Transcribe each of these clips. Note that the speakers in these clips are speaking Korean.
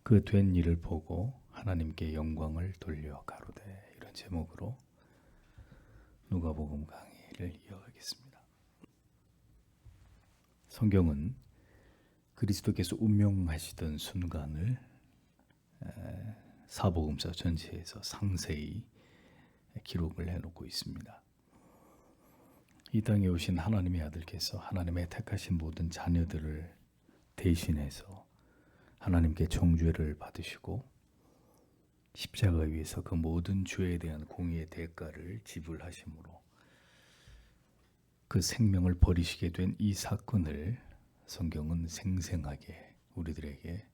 그 된 일을 보고 하나님께 영광을 돌려 가로되, 이런 제목으로 누가복음 강의를 이어가겠습니다. 성경은 그리스도께서 운명하시던 순간을 사복음서 전체에서 상세히 기록을 해놓고 있습니다. 이 땅에 오신 하나님의 아들께서 하나님의 택하신 모든 자녀들을 대신해서 하나님께 정죄를 받으시고 십자가 위에서 그 모든 죄에 대한 공의의 대가를 지불하심으로 그 생명을 버리시게 된 이 사건을 성경은 생생하게 우리들에게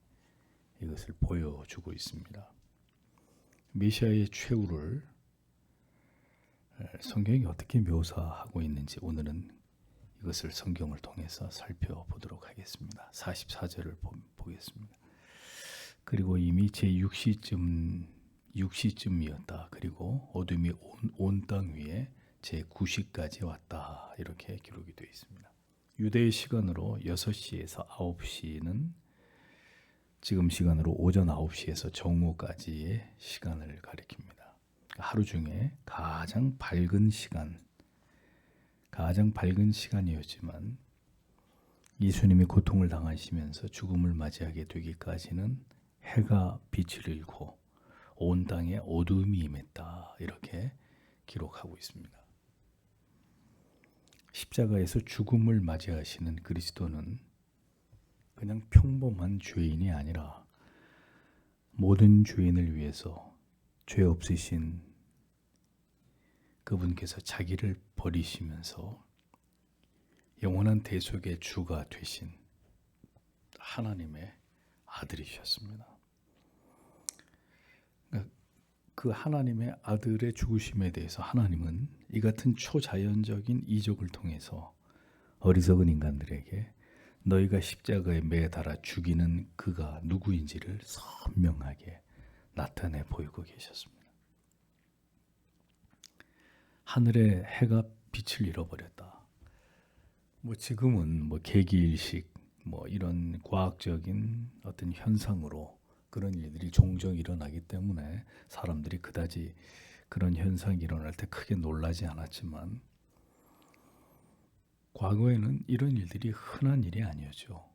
이것을 보여주고 있습니다. 메시아의 최후를 성경이 어떻게 묘사하고 있는지 오늘은 이것을 성경을 통해서 살펴보도록 하겠습니다. 44절을 보겠습니다. 그리고 이미 제6시쯤이었다. 그리고 어둠이 온 땅 위에 제9시까지 왔다. 이렇게 기록이 되어 있습니다. 유대의 시간으로 6시에서 9시는 지금 시간으로 오전 9시에서 정오까지의 시간을 가리킵니다. 하루 중에 가장 밝은 시간이었지만 예수님이 고통을 당하시면서 죽음을 맞이하게 되기까지는 해가 빛을 잃고 온 땅에 어둠이 임했다. 이렇게 기록하고 있습니다. 십자가에서 죽음을 맞이하시는 그리스도는 그냥 평범한 죄인이 아니라 모든 죄인을 위해서 죄 없으신 그분께서 자기를 버리시면서 영원한 대속의 주가 되신 하나님의 아들이셨습니다. 그 하나님의 아들의 죽으심에 대해서 하나님은 이 같은 초자연적인 이적을 통해서 어리석은 인간들에게 너희가 십자가에 매달아 죽이는 그가 누구인지를 선명하게 나타내 보이고 계셨습니다. 하늘의 해가 빛을 잃어버렸다. 지금은 개기일식 이런 과학적인 어떤 현상으로 그런 일들이 종종 일어나기 때문에 사람들이 그다지 그런 현상이 일어날 때 크게 놀라지 않았지만 과거에는 이런 일들이 흔한 일이 아니었죠.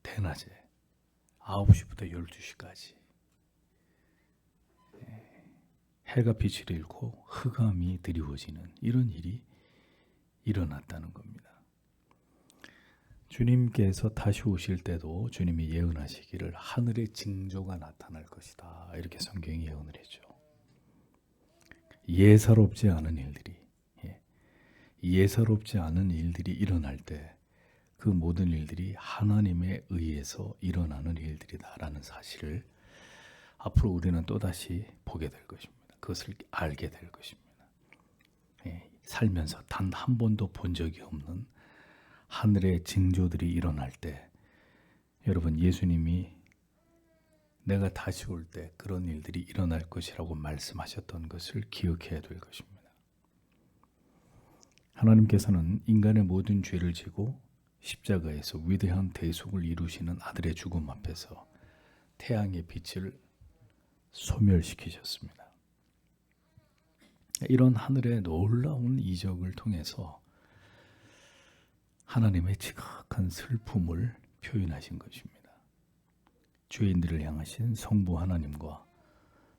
대낮에 9시부터 12시까지 해가 빛을 잃고 흑암이 드리워지는 이런 일이 일어났다는 겁니다. 주님께서 다시 오실 때도 주님이 예언하시기를 하늘의 징조가 나타날 것이다. 이렇게 성경이 예언을 했죠. 예사롭지 않은 일들이 일어날 때 그 모든 일들이 하나님에 의해서 일어나는 일들이다라는 사실을 앞으로 우리는 또다시 보게 될 것입니다. 그것을 알게 될 것입니다. 살면서 단 한 번도 본 적이 없는 하늘의 징조들이 일어날 때 여러분, 예수님이 내가 다시 올 때 그런 일들이 일어날 것이라고 말씀하셨던 것을 기억해야 될 것입니다. 하나님께서는 인간의 모든 죄를 지고 십자가에서 위대한 대속을 이루시는 아들의 죽음 앞에서 태양의 빛을 소멸시키셨습니다. 이런 하늘의 놀라운 이적을 통해서 하나님의 지극한 슬픔을 표현하신 것입니다. 죄인들을 향하신 성부 하나님과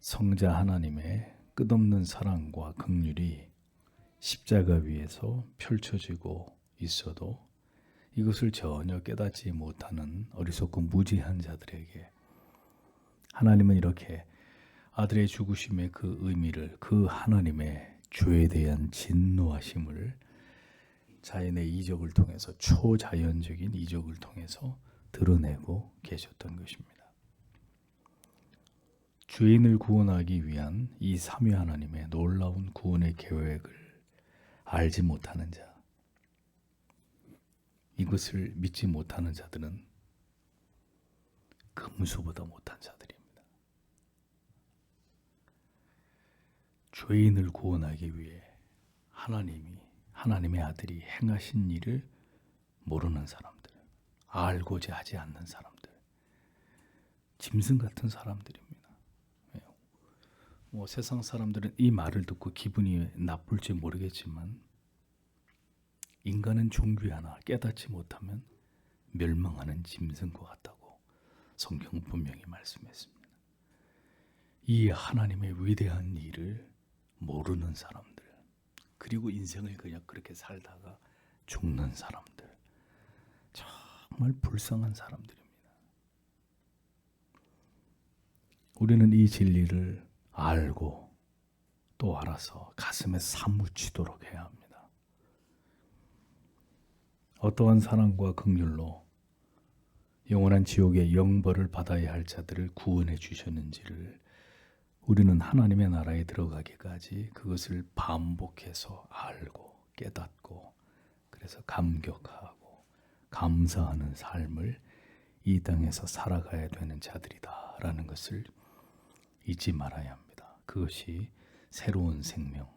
성자 하나님의 끝없는 사랑과 긍휼이 십자가 위에서 펼쳐지고 있어도 이것을 전혀 깨닫지 못하는 어리석고 무지한 자들에게 하나님은 이렇게 아들의 죽으심의 그 의미를, 그 하나님의 죄에 대한 진노하심을 자연의 이적을 통해서, 초자연적인 이적을 통해서 드러내고 계셨던 것입니다. 죄인을 구원하기 위한 이 삼위 하나님의 놀라운 구원의 계획을 알지 못하는 자, 이것을 믿지 못하는 자들은 금수보다 못한 자들입니다. 죄인을 구원하기 위해 하나님의 아들이 행하신 일을 모르는 사람들, 알고자 하지 않는 사람들, 짐승 같은 사람들입니다. 뭐 세상 사람들은 이 말을 듣고 기분이 나쁠지 모르겠지만 인간은 종기 하나 깨닫지 못하면 멸망하는 짐승과 같다고 성경은 분명히 말씀했습니다. 이 하나님의 위대한 일을 모르는 사람들, 그리고 인생을 그냥 그렇게 살다가 죽는 사람들, 정말 불쌍한 사람들입니다. 우리는 이 진리를 알고 또 알아서 가슴에 사무치도록 해야 합니다. 어떠한 사랑과 긍휼로 영원한 지옥의 영벌을 받아야 할 자들을 구원해 주셨는지를 우리는 하나님의 나라에 들어가기까지 그것을 반복해서 알고 깨닫고 그래서 감격하고 감사하는 삶을 이 땅에서 살아가야 되는 자들이다라는 것을 잊지 말아야 합니다. 그것이 새로운 생명,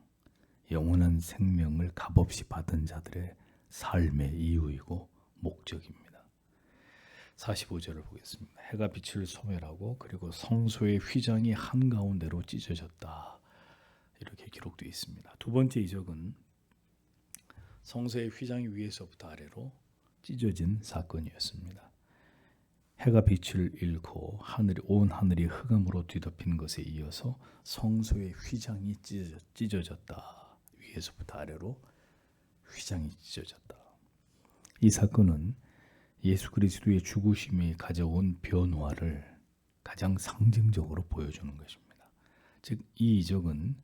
영원한 생명을 값없이 받은 자들의 삶의 이유이고 목적입니다. 45절을 보겠습니다. 해가 빛을 소멸하고 그리고 성소의 휘장이 한가운데로 찢어졌다. 이렇게 기록되어 있습니다. 두 번째 이적은 성소의 휘장이 위에서부터 아래로 찢어진 사건이었습니다. 해가 빛을 잃고 온 하늘이 흑암으로 뒤덮인 것에 이어서 성소의 휘장이 찢어졌다. 위에서부터 아래로 휘장이 찢어졌다. 이 사건은 예수 그리스도의 죽으심이 가져온 변화를 가장 상징적으로 보여주는 것입니다. 즉, 이 이적은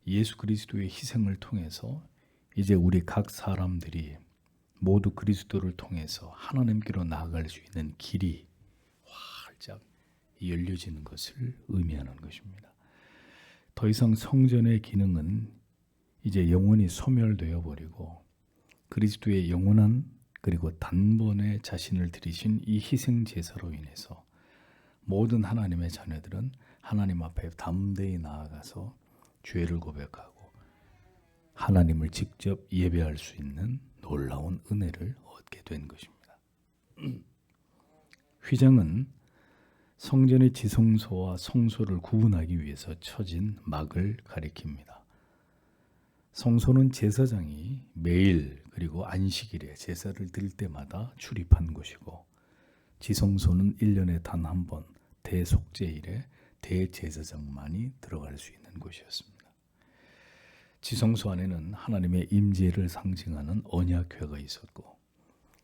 예수 그리스도의 희생을 통해서 이제 우리 각 사람들이 모두 그리스도를 통해서 하나님께로 나아갈 수 있는 길이 활짝 열려지는 것을 의미하는 것입니다. 더 이상 성전의 기능은 이제 영원히 소멸되어 버리고 그리스도의 영원한 그리고 단번에 자신을 드리신 이 희생 제사로 인해서 모든 하나님의 자녀들은 하나님 앞에 담대히 나아가서 죄를 고백하고 하나님을 직접 예배할 수 있는 놀라운 은혜를 얻게 된 것입니다. 휘장은 성전의 지성소와 성소를 구분하기 위해서 쳐진 막을 가리킵니다. 성소는 제사장이 매일 그리고 안식일에 제사를 드릴 때마다 출입한 곳이고 지성소는 1년에 단 한 번 대속죄일에 대제사장만이 들어갈 수 있는 곳이었습니다. 지성소 안에는 하나님의 임재를 상징하는 언약궤가 있었고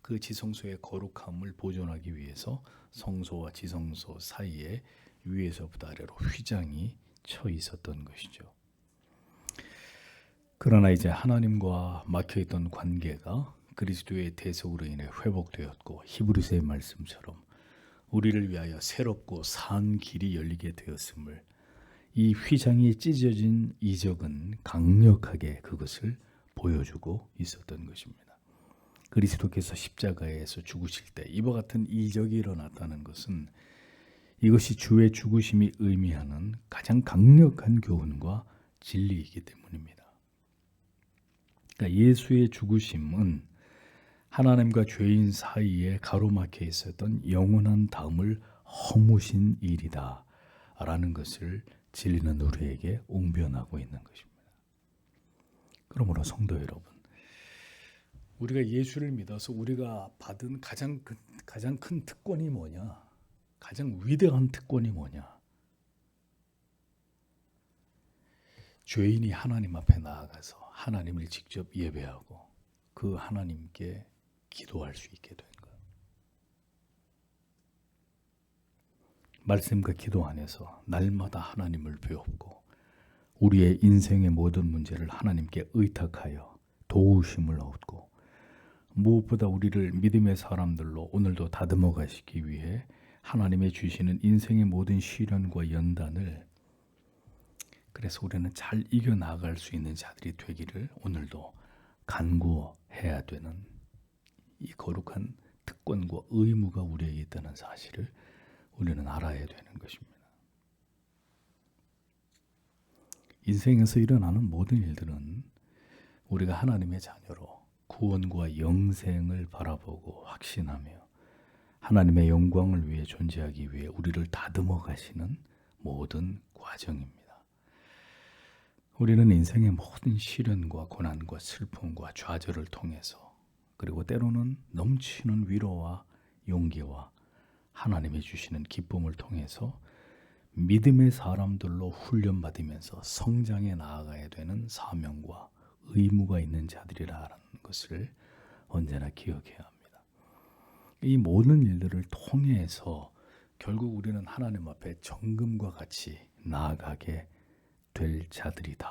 그 지성소의 거룩함을 보존하기 위해서 성소와 지성소 사이에 위에서부터 아래로 휘장이 쳐 있었던 것이죠. 그러나 이제 하나님과 막혀있던 관계가 그리스도의 대속으로 인해 회복되었고 히브리서의 말씀처럼 우리를 위하여 새롭고 산 길이 열리게 되었음을 이 휘장이 찢어진 이적은 강력하게 그것을 보여주고 있었던 것입니다. 그리스도께서 십자가에서 죽으실 때 이와 같은 이적이 일어났다는 것은 이것이 주의 죽으심이 의미하는 가장 강력한 교훈과 진리이기 때문입니다. 그러니까 예수의 죽으심은 하나님과 죄인 사이에 가로막혀 있었던 영원한 담을 허무신 일이다 라는 것을 진리는 우리에게 웅변하고 있는 것입니다. 그러므로 성도 여러분, 우리가 예수를 믿어서 우리가 받은 가장 큰 특권이 뭐냐? 가장 위대한 특권이 뭐냐? 죄인이 하나님 앞에 나아가서 하나님을 직접 예배하고 그 하나님께 기도할 수 있게 된 거예요. 말씀과 기도 안에서 날마다 하나님을 배웠고 우리의 인생의 모든 문제를 하나님께 의탁하여 도우심을 얻고 무엇보다 우리를 믿음의 사람들로 오늘도 다듬어 가시기 위해 하나님의 주시는 인생의 모든 시련과 연단을 그래서 우리는 잘 이겨나갈 수 있는 자들이 되기를 오늘도 간구해야 되는 이 거룩한 특권과 의무가 우리에게 있다는 사실을 우리는 알아야 되는 것입니다. 인생에서 일어나는 모든 일들은 우리가 하나님의 자녀로 구원과 영생을 바라보고 확신하며 하나님의 영광을 위해 존재하기 위해 우리를 다듬어 가시는 모든 과정입니다. 우리는 인생의 모든 시련과 고난과 슬픔과 좌절을 통해서, 그리고 때로는 넘치는 위로와 용기와 하나님이 주시는 기쁨을 통해서 믿음의 사람들로 훈련받으면서 성장해 나아가야 되는 사명과 의무가 있는 자들이라는 것을 언제나 기억해야 합니다. 이 모든 일들을 통해서 결국 우리는 하나님 앞에 정금과 같이 나아가게 될 자들이다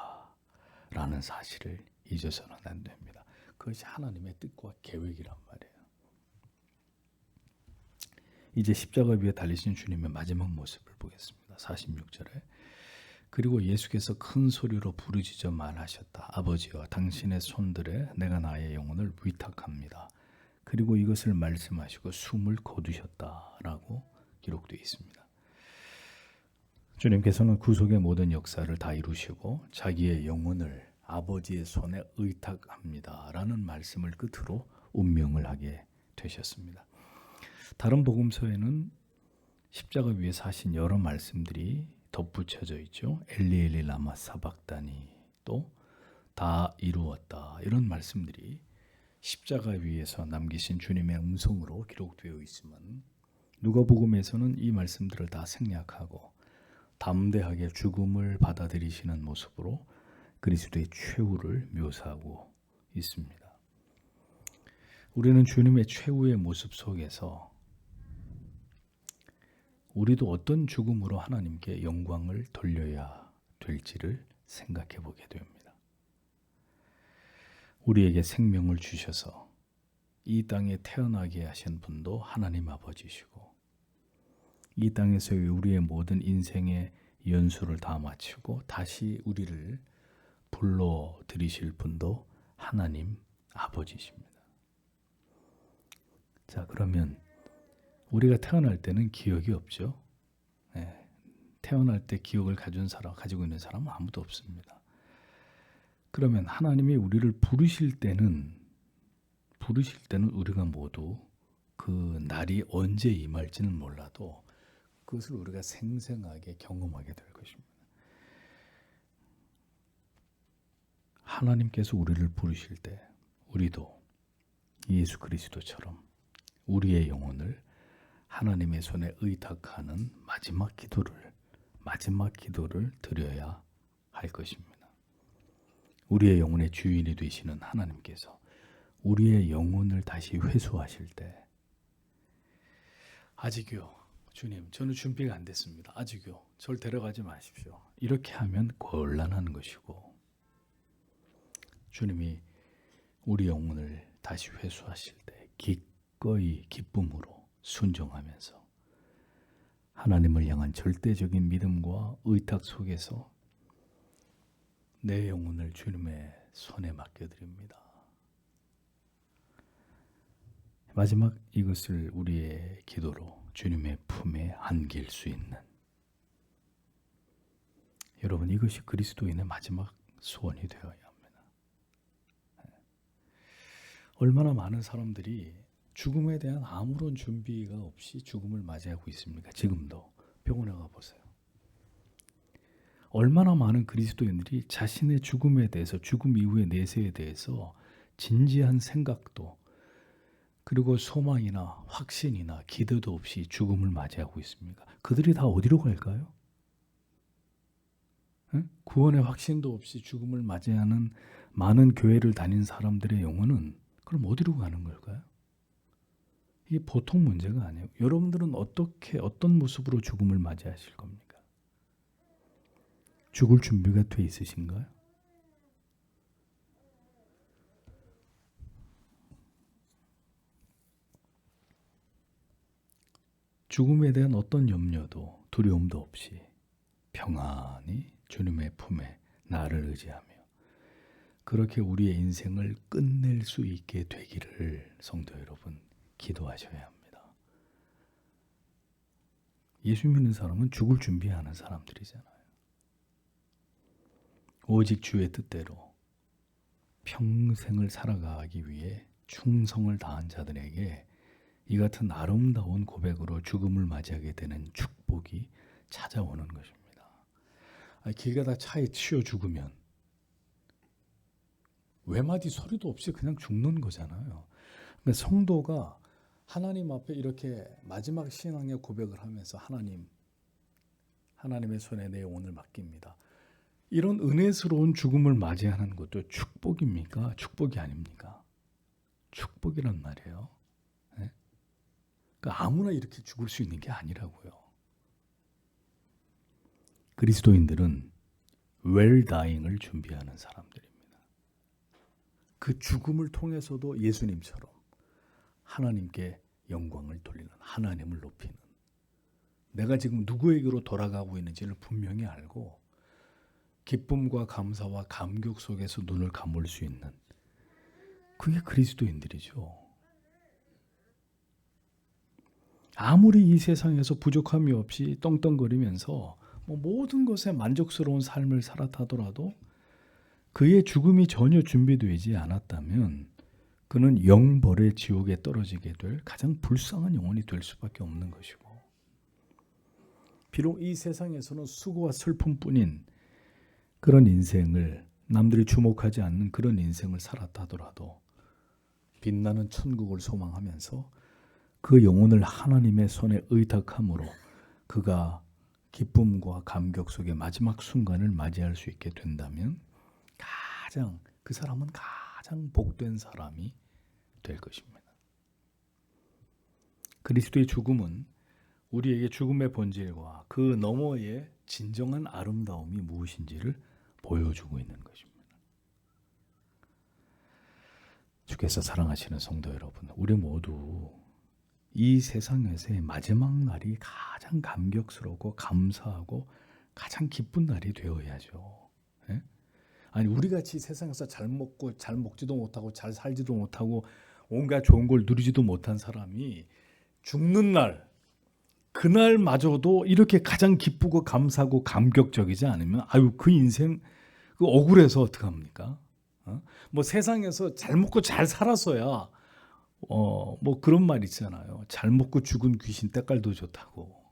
라는 사실을 잊어서는 안 됩니다. 그것이 하나님의 뜻과 계획이란 말이에요. 이제 십자가 위에 달리신 주님의 마지막 모습을 보겠습니다. 46절에 그리고 예수께서 큰 소리로 부르짖어 말하셨다. 아버지여 당신의 손들에 내가 나의 영혼을 위탁합니다. 그리고 이것을 말씀하시고 숨을 거두셨다라고 기록되어 있습니다. 주님께서는 구속의 모든 역사를 다 이루시고 자기의 영혼을 아버지의 손에 의탁합니다 라는 말씀을 끝으로 운명을 하게 되셨습니다. 다른 복음서에는 십자가 위에서 하신 여러 말씀들이 덧붙여져 있죠. 엘리 엘리 라마 사박다니, 또 다 이루었다, 이런 말씀들이 십자가 위에서 남기신 주님의 음성으로 기록되어 있지만 누가복음에서는 이 말씀들을 다 생략하고 담대하게 죽음을 받아들이시는 모습으로 그리스도의 최후를 묘사하고 있습니다. 우리는 주님의 최후의 모습 속에서 우리도 어떤 죽음으로 하나님께 영광을 돌려야 될지를 생각해 보게 됩니다. 우리에게 생명을 주셔서 이 땅에 태어나게 하신 분도 하나님 아버지시고, 이 땅에서 우리의 모든 인생의 연수를 다 마치고 다시 우리를 불러들이실 분도 하나님 아버지십니다. 자, 그러면 우리가 태어날 때는 기억이 없죠. 네, 태어날 때 기억을 가지고 있는 사람은 아무도 없습니다. 그러면 하나님이 우리를 부르실 때는 우리가 모두 그 날이 언제 임할지는 몰라도 그것을 우리가 생생하게 경험하게 될 것입니다. 하나님께서 우리를 부르실 때 우리도 예수 그리스도처럼 우리의 영혼을 하나님의 손에 의탁하는 마지막 기도를 드려야 할 것입니다. 우리의 영혼의 주인이 되시는 하나님께서 우리의 영혼을 다시 회수하실 때, 아직요, 주님, 저는 준비가 안 됐습니다. 아직요, 저를 데려가지 마십시오. 이렇게 하면 곤란한 것이고, 주님이 우리 영혼을 다시 회수하실 때 기꺼이 기쁨으로 순종하면서 하나님을 향한 절대적인 믿음과 의탁 속에서 내 영혼을 주님의 손에 맡겨드립니다. 마지막 이것을 우리의 기도로 주님의 품에 안길 수 있는, 여러분, 이것이 그리스도인의 마지막 소원이 되어야 합니다. 얼마나 많은 사람들이 죽음에 대한 아무런 준비가 없이 죽음을 맞이하고 있습니까? 지금도 병원에 가보세요. 얼마나 많은 그리스도인들이 자신의 죽음에 대해서, 죽음 이후의 내세에 대해서 진지한 생각도, 그리고 소망이나 확신이나 기대도 없이 죽음을 맞이하고 있습니까? 그들이 다 어디로 갈까요? 구원의 확신도 없이 죽음을 맞이하는 많은 교회를 다닌 사람들의 영혼은 그럼 어디로 가는 걸까요? 이게 보통 문제가 아니에요. 여러분들은 어떤 모습으로 죽음을 맞이하실 겁니까? 죽을 준비가 돼 있으신가요? 죽음에 대한 어떤 염려도 두려움도 없이 평안히 주님의 품에 나를 의지하며 그렇게 우리의 인생을 끝낼 수 있게 되기를 성도 여러분 기도하셔야 합니다. 예수 믿는 사람은 죽을 준비하는 사람들이잖아요. 오직 주의 뜻대로 평생을 살아가기 위해 충성을 다한 자들에게 이 같은 아름다운 고백으로 죽음을 맞이하게 되는 축복이 찾아오는 것입니다. 길 가다 차에 치여 죽으면 외마디 소리도 없이 그냥 죽는 거잖아요. 그러니까 성도가 하나님 앞에 이렇게 마지막 신앙의 고백을 하면서 하나님의 손에 내 영혼을 맡깁니다. 이런 은혜스러운 죽음을 맞이하는 것도 축복입니까? 축복이 아닙니까? 축복이란 말이에요. 네? 그러니까 아무나 이렇게 죽을 수 있는 게 아니라고요. 그리스도인들은 well dying을 준비하는 사람들입니다. 그 죽음을 통해서도 예수님처럼 하나님께 영광을 돌리는, 하나님을 높이는, 내가 지금 누구에게로 돌아가고 있는지를 분명히 알고 기쁨과 감사와 감격 속에서 눈을 감을 수 있는, 그게 그리스도인들이죠. 아무리 이 세상에서 부족함이 없이 떵떵거리면서 모든 것에 만족스러운 삶을 살았다 하더라도 그의 죽음이 전혀 준비되지 않았다면 그는 영벌의 지옥에 떨어지게 될 가장 불쌍한 영혼이 될 수밖에 없는 것이고, 비록 이 세상에서는 수고와 슬픔뿐인 그런 인생을, 남들이 주목하지 않는 그런 인생을 살았다 하더라도 빛나는 천국을 소망하면서 그 영혼을 하나님의 손에 의탁함으로 그가 기쁨과 감격 속의 마지막 순간을 맞이할 수 있게 된다면 그 사람은 가장 복된 사람이 될 것입니다. 그리스도의 죽음은 우리에게 죽음의 본질과 그 너머의 진정한 아름다움이 무엇인지를 보여주고 있는 것입니다. 주께서 사랑하시는 성도 여러분, 우리 모두 이 세상에서의 마지막 날이 가장 감격스럽고 감사하고 가장 기쁜 날이 되어야죠. 예? 아니, 우리같이 세상에서 잘 먹고 잘 먹지도 못하고 잘 살지도 못하고 온갖 좋은 걸 누리지도 못한 사람이 죽는 날, 그날마저도 이렇게 가장 기쁘고 감사하고 감격적이지 않으면 그 인생 그 억울해서 어떡합니까? 세상에서 잘 먹고 잘 살았어야 그런 말 있잖아요. 잘 먹고 죽은 귀신 때깔도 좋다고.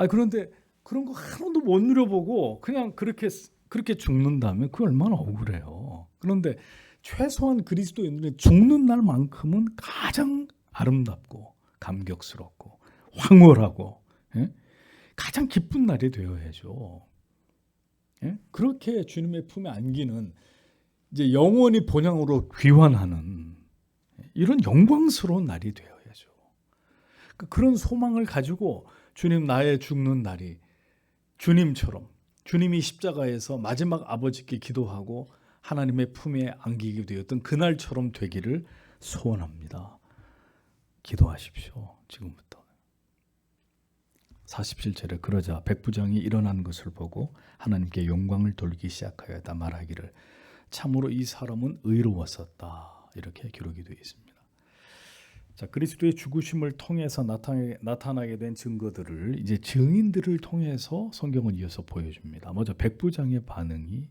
그런데 그런 거 하나도 못 누려보고 그냥 그렇게 죽는다면 그 얼마나 억울해요. 그런데 최소한 그리스도인들은 죽는 날만큼은 가장 아름답고 감격스럽고 황홀하고, 예? 가장 기쁜 날이 되어야죠. 예? 그렇게 주님의 품에 안기는, 이제 영원히 본향으로 귀환하는 이런 영광스러운 날이 되어야죠. 그런 소망을 가지고 주님, 나의 죽는 날이 주님처럼, 주님이 십자가에서 마지막 아버지께 기도하고 하나님의 품에 안기게 되었던 그날처럼 되기를 소원합니다. 기도하십시오. 지금부터. 47절에 그러자 백부장이 일어난 것을 보고 하나님께 영광을 돌리기 시작하였다 말하기를 참으로 이 사람은 의로웠었다. 이렇게 기록이 되어 있습니다. 자, 그리스도의 죽으심을 통해서 나타나게 된 증거들을 이제 증인들을 통해서 성경은 이어서 보여줍니다. 먼저 백부장의 반응이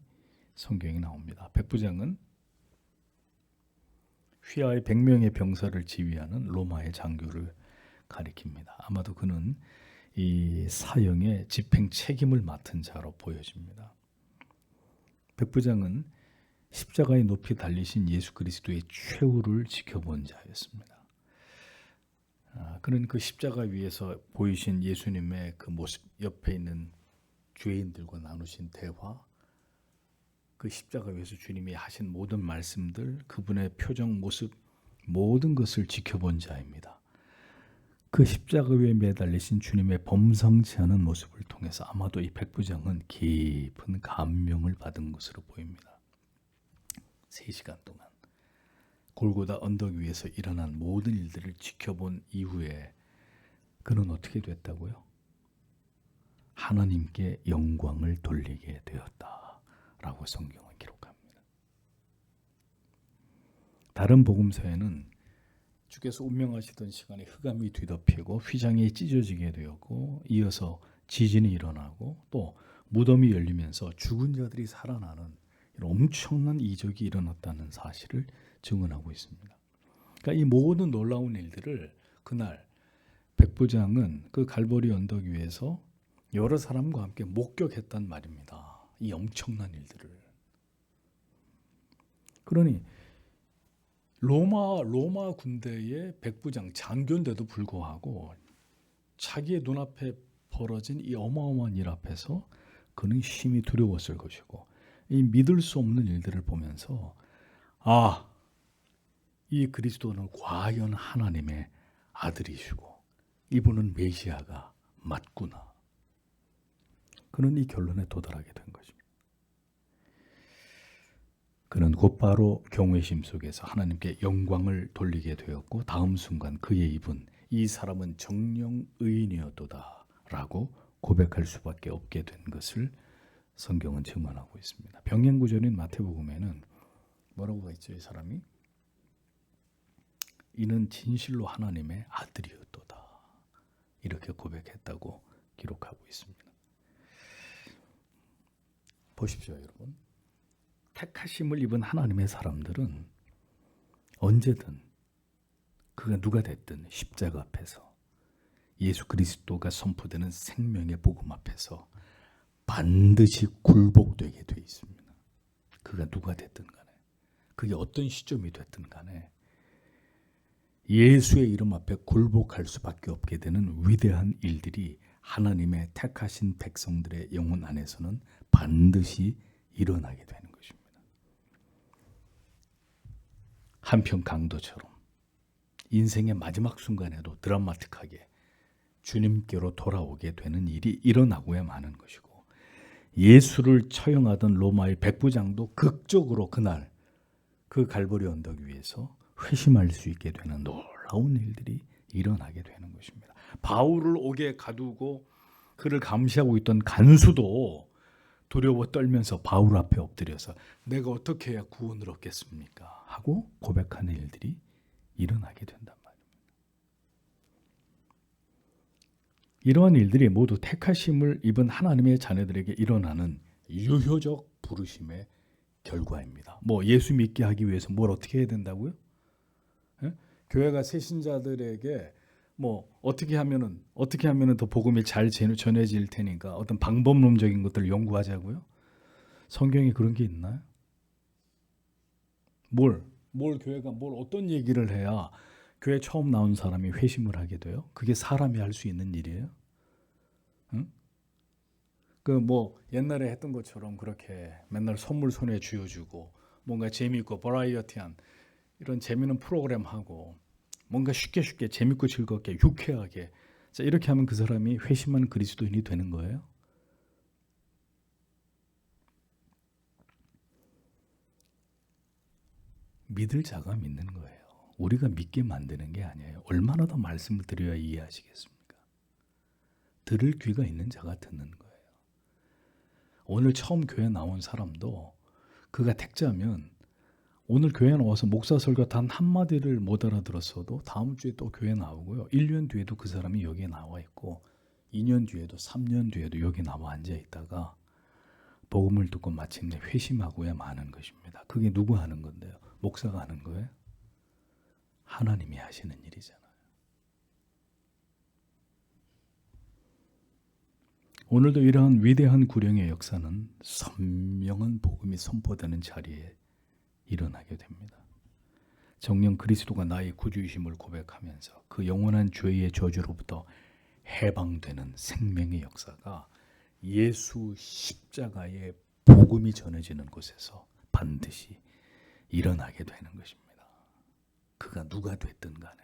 성경에 나옵니다. 백부장은 휘하의 100명의 병사를 지휘하는 로마의 장교를 가리킵니다. 아마도 그는 이 사형의 집행 책임을 맡은 자로 보여집니다. 백부장은 십자가에 높이 달리신 예수 그리스도의 최후를 지켜본 자였습니다. 그는 그 십자가 위에서 보이신 예수님의 그 모습, 옆에 있는 죄인들과 나누신 대화, 그 십자가 위에서 주님이 하신 모든 말씀들, 그분의 표정, 모습, 모든 것을 지켜본 자입니다. 그 십자가 위에 매달리신 주님의 범상치 않은 모습을 통해서 아마도 이 백부장은 깊은 감명을 받은 것으로 보입니다. 3시간 동안 골고다 언덕 위에서 일어난 모든 일들을 지켜본 이후에 그는 어떻게 됐다고요? 하나님께 영광을 돌리게 되었다라고 성경은 기록합니다. 다른 복음서에는 주께서 운명하시던 시간에 흑암이 뒤덮이고 휘장이 찢어지게 되었고 이어서 지진이 일어나고 또 무덤이 열리면서 죽은 자들이 살아나는 이런 엄청난 이적이 일어났다는 사실을 증언하고 있습니다. 그러니까 이 모든 놀라운 일들을 그날 백부장은 그 갈보리 언덕 위에서 여러 사람과 함께 목격했단 말입니다. 이 엄청난 일들을. 그러니 로마 군대의 백부장 장교인데도 불구하고 자기의 눈앞에 벌어진 이 어마어마한 일 앞에서 그는 심히 두려웠을 것이고, 이 믿을 수 없는 일들을 보면서 이 그리스도는 과연 하나님의 아들이시고 이분은 메시아가 맞구나. 그는 이 결론에 도달하게 된 것입니다. 그는 곧바로 경외심 속에서 하나님께 영광을 돌리게 되었고, 다음 순간 그의 입은 이 사람은 정령 의인이었도다 라고 고백할 수밖에 없게 된 것을 성경은 증언하고 있습니다. 병행구절인 마태복음에는 뭐라고 했죠? 이 사람이 이는 진실로 하나님의 아들이었도다 이렇게 고백했다고 기록하고 있습니다. 보십시오, 여러분. 택하심을 입은 하나님의 사람들은 언제든 그가 누가 됐든 십자가 앞에서 예수 그리스도가 선포되는 생명의 복음 앞에서 반드시 굴복되게 돼 있습니다. 그가 누가 됐든 간에, 그게 어떤 시점이 됐든 간에 예수의 이름 앞에 굴복할 수밖에 없게 되는 위대한 일들이 하나님의 택하신 백성들의 영혼 안에서는 반드시 일어나게 되는 것입니다. 한편 강도처럼 인생의 마지막 순간에도 드라마틱하게 주님께로 돌아오게 되는 일이 일어나고야 마는 것이고, 예수를 처형하던 로마의 백부장도 극적으로 그날 그 갈보리 언덕 위에서 회심할 수 있게 되는 놀라운 일들이 일어나게 되는 것입니다. 바울을 옥에 가두고 그를 감시하고 있던 간수도 두려워 떨면서 바울 앞에 엎드려서 내가 어떻게 해야 구원을 얻겠습니까? 하고 고백하는 일들이 일어나게 된단 말입니다. 이러한 일들이 모두 택하심을 입은 하나님의 자녀들에게 일어나는 유효적 부르심의 결과입니다. 예수 믿게 하기 위해서 뭘 어떻게 해야 된다고요? 교회가 새신자들에게 어떻게 하면은 더 복음이 잘 전해질 테니까 어떤 방법론적인 것들을 연구하자고요? 성경에 그런 게 있나요? 교회가 어떤 얘기를 해야 교회 처음 나온 사람이 회심을 하게 돼요? 그게 사람이 할 수 있는 일이에요? 응? 옛날에 했던 것처럼 그렇게 맨날 선물 손에 쥐어주고 뭔가 재미있고 버라이어티한 이런 재미있는 프로그램 하고 뭔가 쉽게 재밌고 즐겁게 유쾌하게 이렇게 하면 그 사람이 회심한 그리스도인이 되는 거예요? 믿을 자가 믿는 거예요. 우리가 믿게 만드는 게 아니에요. 얼마나 더 말씀을 드려야 이해하시겠습니까? 들을 귀가 있는 자가 듣는 거예요. 오늘 처음 교회 나온 사람도 그가 택자면 오늘 교회 나와서 목사 설교 단 한마디를 못 알아들었어도 다음 주에 또 교회 나오고요. 1년 뒤에도 그 사람이 여기에 나와 있고 2년 뒤에도 3년 뒤에도 여기 나와 앉아 있다가 복음을 듣고 마침내 회심하고야 마는 것입니다. 그게 누구 하는 건데요? 목사가 하는 거예요? 하나님이 하시는 일이잖아요. 오늘도 이러한 위대한 구령의 역사는 선명한 복음이 선포되는 자리에 일어나게 됩니다. 정녕 그리스도가 나의 구주이심을 고백하면서 그 영원한 죄의 저주로부터 해방되는 생명의 역사가 예수 십자가의 복음이 전해지는 곳에서 반드시 일어나게 되는 것입니다. 그가 누가 됐든 간에.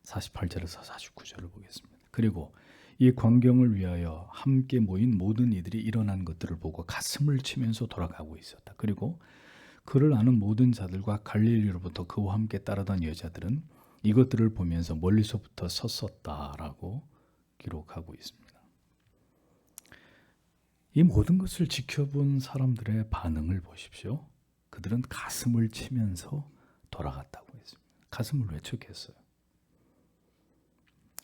48절에서 49절을 보겠습니다. 그리고 이 광경을 위하여 함께 모인 모든 이들이 일어난 것들을 보고 가슴을 치면서 돌아가고 있었다. 그리고 그를 아는 모든 자들과 갈릴리로부터 그와 함께 따르던 여자들은 이것들을 보면서 멀리서부터 섰었다라고 기록하고 있습니다. 이 모든 것을 지켜본 사람들의 반응을 보십시오. 그들은 가슴을 치면서 돌아갔다고 했습니다. 가슴을 왜 쳤겠어요?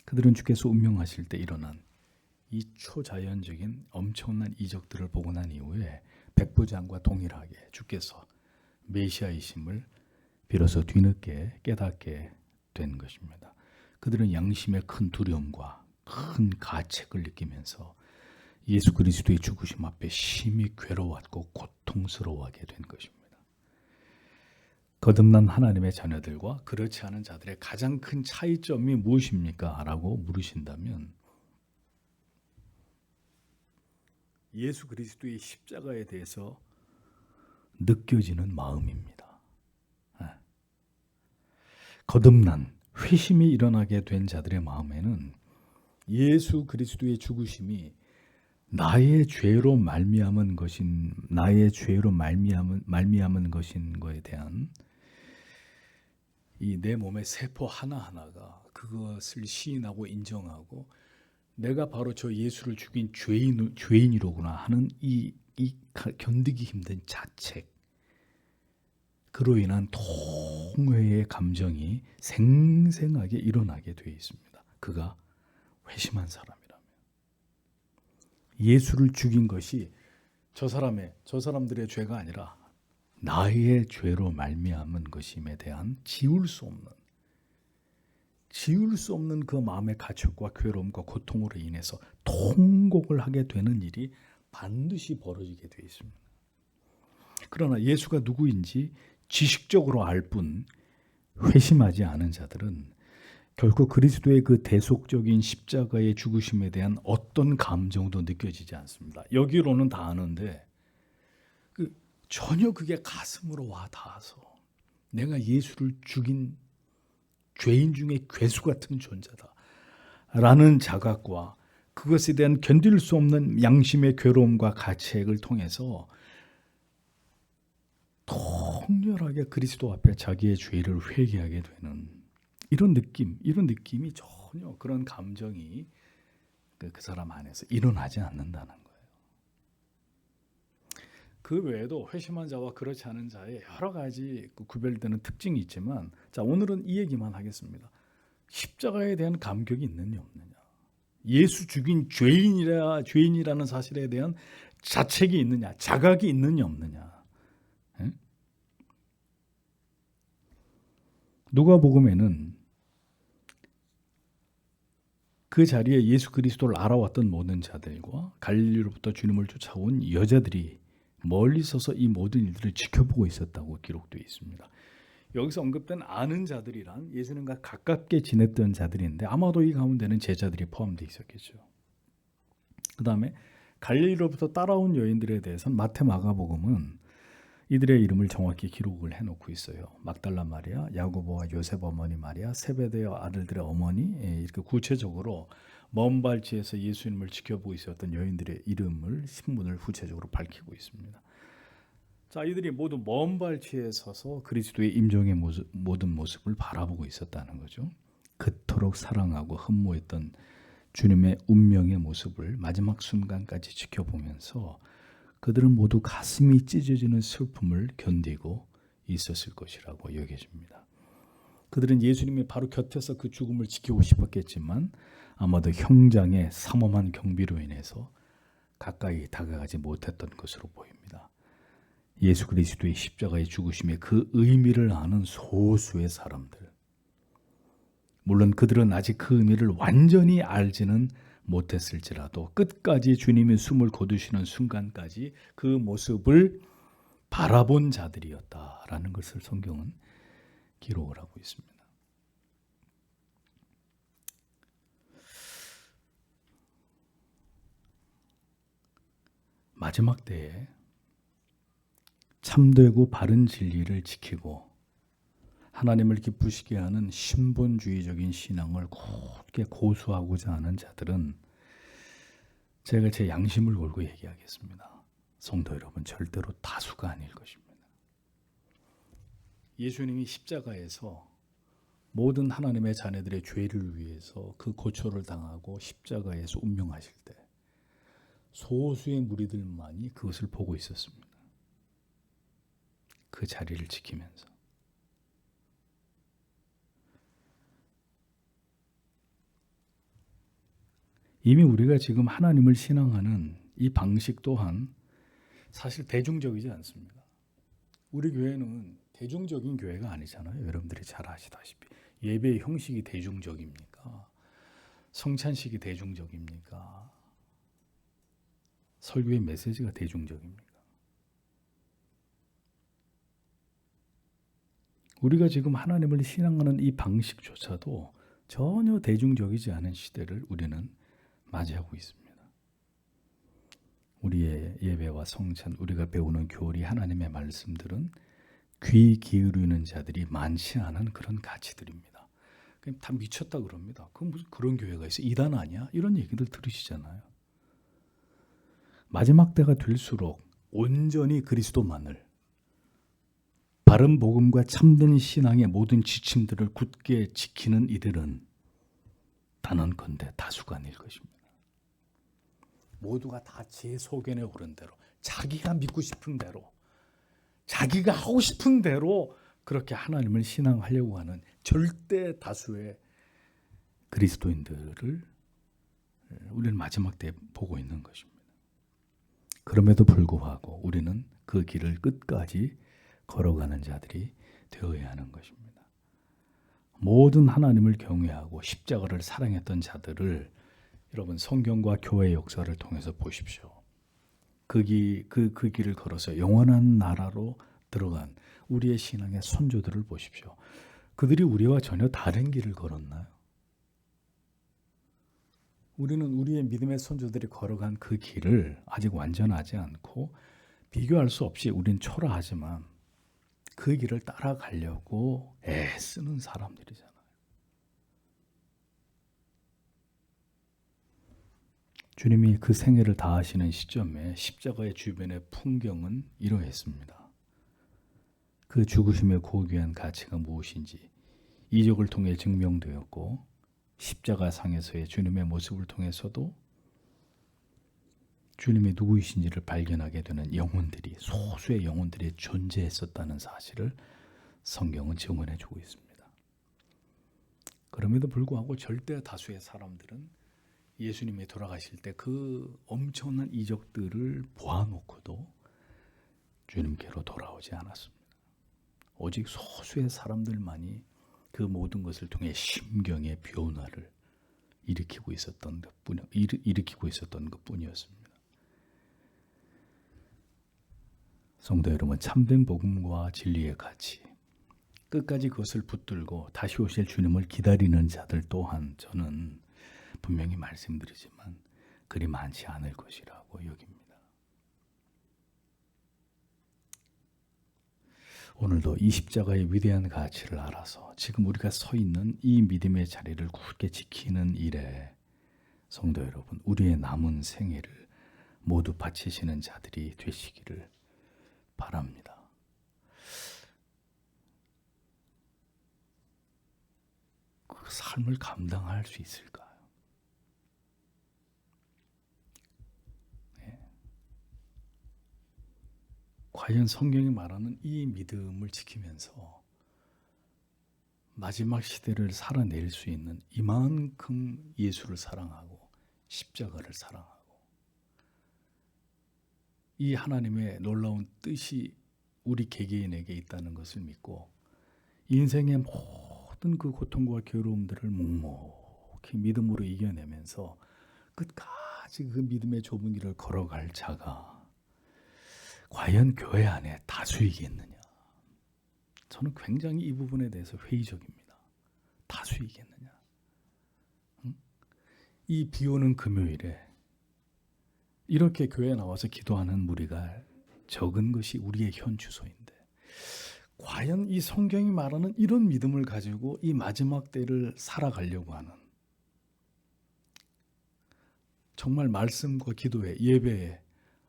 그들은 주께서 운명하실 때 일어난 이 초자연적인 엄청난 이적들을 보고 난 이후에 백부장과 동일하게 주께서 메시아이심을 비로소 뒤늦게 깨닫게 된 것입니다. 그들은 양심의 큰 두려움과 큰 가책을 느끼면서 예수 그리스도의 죽으심 앞에 심히 괴로웠고 고통스러워하게 된 것입니다. 거듭난 하나님의 자녀들과 그렇지 않은 자들의 가장 큰 차이점이 무엇입니까? 라고 물으신다면 예수 그리스도의 십자가에 대해서 느껴지는 마음입니다. 거듭난 회심이 일어나게 된 자들의 마음에는 예수 그리스도의 죽으심이 나의 죄로 말미암은 것인 거에 대한 이 내 몸의 세포 하나하나가 그것을 시인하고 인정하고 내가 바로 저 예수를 죽인 죄인이로구나 하는 이 견디기 힘든 자책, 그로 인한 통회의 감정이 생생하게 일어나게 되어 있습니다. 그가 회심한 사람이라면 예수를 죽인 것이 저 사람들의 죄가 아니라 나의 죄로 말미암은 것임에 대한 지울 수 없는 그 마음의 가책과 괴로움과 고통으로 인해서 통곡을 하게 되는 일이 반드시 벌어지게 되어 있습니다. 그러나 예수가 누구인지 지식적으로 알 뿐 회심하지 않은 자들은 결코 그리스도의 그 대속적인 십자가의 죽으심에 대한 어떤 감정도 느껴지지 않습니다. 여기로는 다 아는데 전혀 그게 가슴으로 와 닿아서 내가 예수를 죽인 죄인 중에 괴수 같은 존재다라는 자각과 그것에 대한 견딜 수 없는 양심의 괴로움과 가책을 통해서 통렬하게 그리스도 앞에 자기의 죄를 회개하게 되는 이런 느낌이 전혀 그런 감정이 그 사람 안에서 일어나지 않는다는 거예요. 그 외에도 회심한 자와 그렇지 않은 자의 여러 가지 구별되는 특징이 있지만, 자, 오늘은 이 얘기만 하겠습니다. 십자가에 대한 감격이 있느냐 없느냐, 예수 죽인 죄인이라는 사실에 대한 자책이 있느냐, 자각이 있느냐 없느냐. 에? 누가복음에는 그 자리에 예수 그리스도를 알아왔던 모든 자들과 갈릴리로부터 주님을 쫓아온 여자들이 멀리 서서 이 모든 일들을 지켜보고 있었다고 기록되어 있습니다. 여기서 언급된 아는 자들이란 예수님과 가깝게 지냈던 자들인데 아마도 이 가운데는 제자들이 포함되어 있었겠죠. 그 다음에 갈릴리로부터 따라온 여인들에 대해서는 마태, 마가복음은 이들의 이름을 정확히 기록을 해놓고 있어요. 막달라 마리아, 야고보와 요셉 어머니 마리아, 세베대의 아들들의 어머니, 이렇게 구체적으로 먼 발치에서 예수님을 지켜보고 있었던 여인들의 이름을 신문을 구체적으로 밝히고 있습니다. 자, 이들이 모두 먼 발치에 서서 그리스도의 임종의 모든 모습을 바라보고 있었다는 거죠. 그토록 사랑하고 흠모했던 주님의 운명의 모습을 마지막 순간까지 지켜보면서 그들은 모두 가슴이 찢어지는 슬픔을 견디고 있었을 것이라고 여겨집니다. 그들은 예수님이 바로 곁에서 그 죽음을 지키고 싶었겠지만 아마도 형장의 삼엄한 경비로 인해서 가까이 다가가지 못했던 것으로 보입니다. 예수 그리스도의 십자가의 죽으심의 그 의미를 아는 소수의 사람들, 물론 그들은 아직 그 의미를 완전히 알지는 못했을지라도 끝까지 주님이 숨을 거두시는 순간까지 그 모습을 바라본 자들이었다라는 것을 성경은 기록을 하고 있습니다. 마지막 때에 참되고 바른 진리를 지키고 하나님을 기쁘시게 하는 신본주의적인 신앙을 굳게 고수하고자 하는 자들은 제가 제 양심을 걸고 얘기하겠습니다. 성도 여러분, 절대로 다수가 아닐 것입니다. 예수님이 십자가에서 모든 하나님의 자녀들의 죄를 위해서 그 고초를 당하고 십자가에서 운명하실 때 소수의 무리들만이 그것을 보고 있었습니다. 그 자리를 지키면서. 이미 우리가 지금 하나님을 신앙하는 이 방식 또한 사실 대중적이지 않습니다. 우리 교회는 대중적인 교회가 아니잖아요. 여러분들이 잘 아시다시피. 예배의 형식이 대중적입니까? 성찬식이 대중적입니까? 설교의 메시지가 대중적입니까? 우리가 지금 하나님을 신앙하는 이 방식조차도 전혀 대중적이지 않은 시대를 우리는 맞이하고 있습니다. 우리의 예배와 성찬, 우리가 배우는 교리, 하나님의 말씀들은 귀 기울이는 자들이 많지 않은 그런 가치들입니다. 그냥 다 미쳤다 그럽니다. 그 무슨 그런 교회가 있어? 이단 아니야? 이런 얘기들 들으시잖아요. 마지막 때가 될수록 온전히 그리스도만을, 바른 복음과 참된 신앙의 모든 지침들을 굳게 지키는 이들은 단언컨대 다수가 아닐 것입니다. 모두가 다 제 소견에 오른 대로, 자기가 믿고 싶은 대로, 자기가 하고 싶은 대로 그렇게 하나님을 신앙하려고 하는 절대 다수의 그리스도인들을 우리는 마지막 때 보고 있는 것입니다. 그럼에도 불구하고 우리는 그 길을 끝까지 걸어가는 자들이 되어야 하는 것입니다. 모든 하나님을 경외하고 십자가를 사랑했던 자들을 여러분 성경과 교회의 역사를 통해서 보십시오. 그 길을 걸어서 영원한 나라로 들어간 우리의 신앙의 선조들을 보십시오. 그들이 우리와 전혀 다른 길을 걸었나요? 우리는 우리의 믿음의 선조들이 걸어간 그 길을 아직 완전하지 않고 비교할 수 없이 우린 초라하지만 그 길을 따라가려고 애쓰는 사람들이잖아요. 주님이 그 생애를 다하시는 시점에 십자가의 주변의 풍경은 이러했습니다. 그 죽으심의 고귀한 가치가 무엇인지 이적을 통해 증명되었고 십자가 상에서의 주님의 모습을 통해서도 주님이 누구이신지를 발견하게 되는 영혼들이, 소수의 영혼들이 존재했었다는 사실을 성경은 증언해 주고 있습니다. 그럼에도 불구하고 절대 다수의 사람들은 예수님이 돌아가실 때 그 엄청난 이적들을 보아놓고도 주님께로 돌아오지 않았습니다. 오직 소수의 사람들만이 그 모든 것을 통해 심경의 변화를 일으키고 있었던 것뿐이었습니다. 성도 여러분, 참된 복음과 진리의 가치, 끝까지 그것을 붙들고 다시 오실 주님을 기다리는 자들 또한 저는 분명히 말씀드리지만 그리 많지 않을 것이라고 여깁니다. 오늘도 이 십자가의 위대한 가치를 알아서 지금 우리가 서 있는 이 믿음의 자리를 굳게 지키는 일에 성도 여러분, 우리의 남은 생애를 모두 바치시는 자들이 되시기를 바랍니다. 그 삶을 감당할 수 있을까요? 네. 과연 성경이 말하는 이 믿음을 지키면서 마지막 시대를 살아낼 수 있는 이만큼 예수를 사랑하고 십자가를 사랑하고 이 하나님의 놀라운 뜻이 우리 개개인에게 있다는 것을 믿고 인생의 모든 그 고통과 괴로움들을 묵묵히 믿음으로 이겨내면서 끝까지 그 믿음의 좁은 길을 걸어갈 자가 과연 교회 안에 다수이겠느냐? 저는 굉장히 이 부분에 대해서 회의적입니다. 다수이겠느냐? 이 비 오는 금요일에 이렇게 교회에 나와서 기도하는 무리가 적은 것이 우리의 현 주소인데 과연 이 성경이 말하는 이런 믿음을 가지고 이 마지막 때를 살아가려고 하는 정말 말씀과 기도에 예배에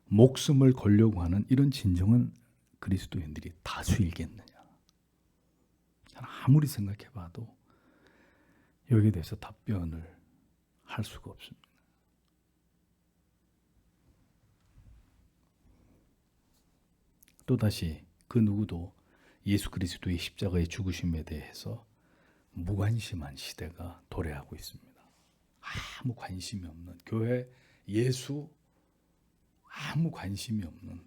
목숨을 걸려고 하는 이런 진정한 그리스도인들이 다수이겠느냐? 저는 아무리 생각해봐도 여기에 대해서 답변을 할 수가 없습니다. 또다시 그 누구도 예수 그리스도의 십자가의 죽으심에 대해서 무관심한 시대가 도래하고 있습니다. 아무 관심이 없는 교회, 예수 아무 관심이 없는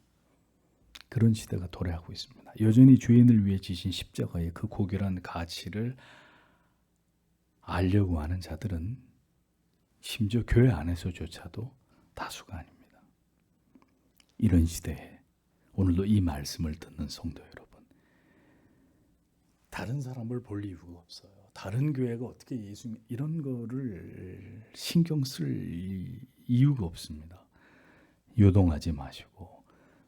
그런 시대가 도래하고 있습니다. 여전히 주인을 위해 지신 십자가의 그 고결한 가치를 알려고 하는 자들은 심지어 교회 안에서조차도 다수가 아닙니다. 이런 시대에 오늘도 이 말씀을 듣는 성도 여러분, 다른 사람을 볼 이유가 없어요. 다른 교회가 어떻게 예수님 이런 거를 신경 쓸 이유가 없습니다. 요동하지 마시고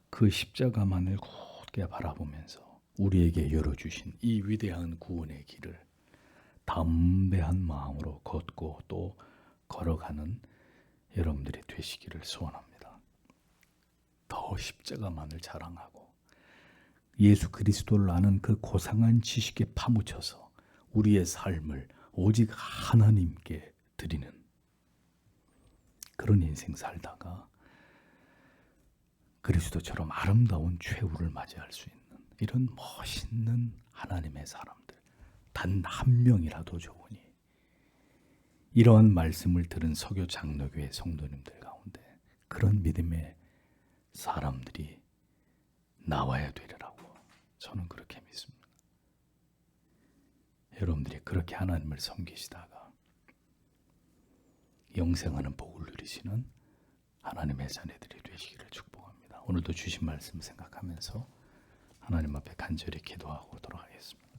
그 십자가만을 굳게 바라보면서 우리에게 열어주신 이 위대한 구원의 길을 담대한 마음으로 걷고 또 걸어가는 여러분들이 되시기를 소원합니다. 더 십자가만을 자랑하고 예수 그리스도를 아는 그 고상한 지식에 파묻혀서 우리의 삶을 오직 하나님께 드리는 그런 인생 살다가 그리스도처럼 아름다운 최후를 맞이할 수 있는 이런 멋있는 하나님의 사람들 단 한 명이라도 좋으니 이러한 말씀을 들은 서교 장로교회 성도님들 가운데 그런 믿음의 사람들이 나와야 되리라고 저는 그렇게 믿습니다. 여러분들이 그렇게 하나님을 섬기시다가 영생하는 복을 누리시는 하나님의 자녀들이 되시기를 축복합니다. 오늘도 주신 말씀 생각하면서 하나님 앞에 간절히 기도하고 돌아가겠습니다.